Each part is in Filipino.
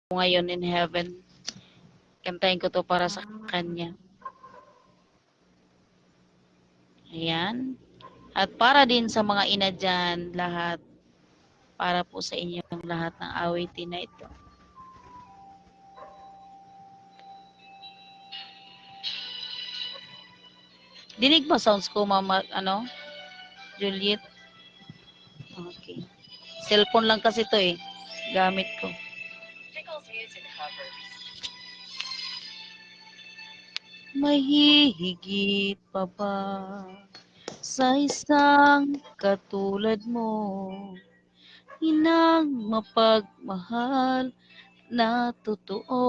ngayon in heaven. Kantahin ko to para sa kanya. Ayan. At para din sa mga ina dyan, lahat. Para po sa inyong lahat ng awitin na ito. Dinig ba sounds ko, Mama, Juliet? Okay. Cellphone lang kasi to eh. Gamit ko. Mahihigit pa ba sa isang katulad mo, inang mapagmahal na totoo.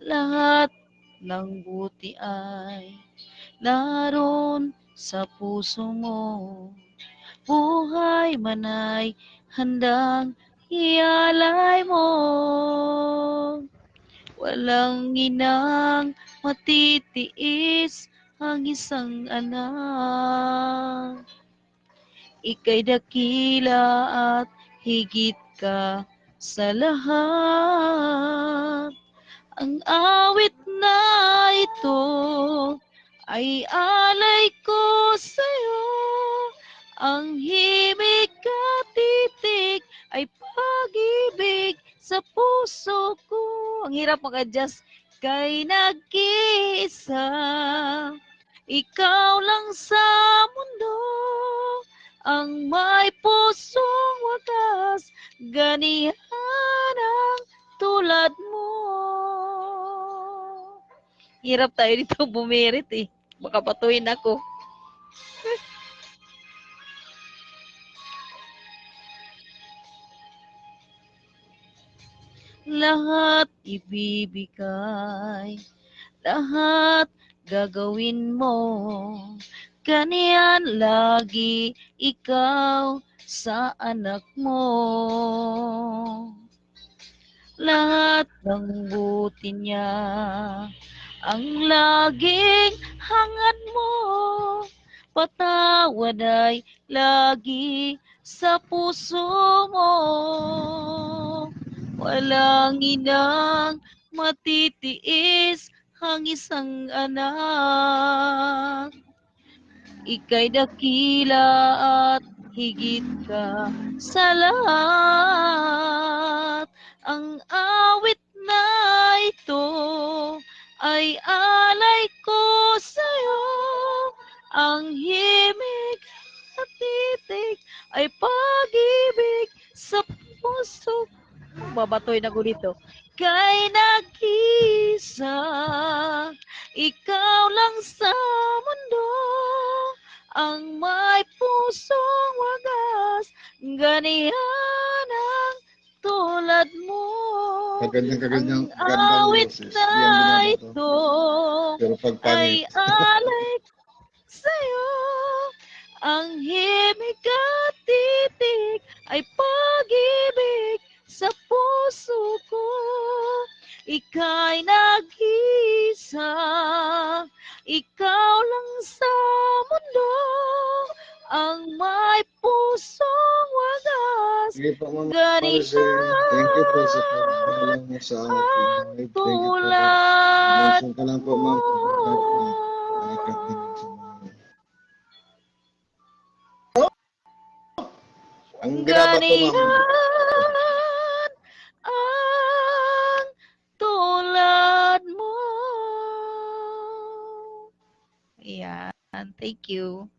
Lahat ng buti ay naroon sa puso mo. Buhay man ay handang ialay mo. Walang inang matitiis ang isang anak. Ika'y dakila at higit ka sa lahat. Ang awit na ito ay alay ko sa'yo. Ang himig at titik ay pag-ibig sa puso ko. Ang hirap mag-adjust. Kay nag-iisa, ikaw lang sa mundo, ang may pusong wagas, ganiyan ang tulad mo. Hirap tayo dito bumirit eh. Baka patuhin ako. Lahat ibibigay, lahat gagawin mo. Ganyan lagi ikaw sa anak mo. Lahat ng buti niya ang laging hangad mo. Patawad ay lagi sa puso mo. Walang inang matitiis ang isang anak. Ika'y dakila at higit ka sa lahat. Ang awit na ito ay alay ko sa'yo. Ang himig at titik ay pag-ibig sa puso. Babatoy na ko dito. Kay nag-isa, ikaw lang sa mundo, ang may pusong wagas, ganiyan ang tulad mo. Kagandang Ang awit na ito ay alay sa'yo. Ang himig at titik ay pag-ibig sa puso ko. Ika'y nag-isa, ikaw lang sa mundo, ang may pusong wagas, ganiyan Thank you po sa pagbalang mo sa akin. tulad Mention ka lang po, ma'am. Ang binabat po, ma'am. Ganiyan ang tulad mo. Ayan. Thank you.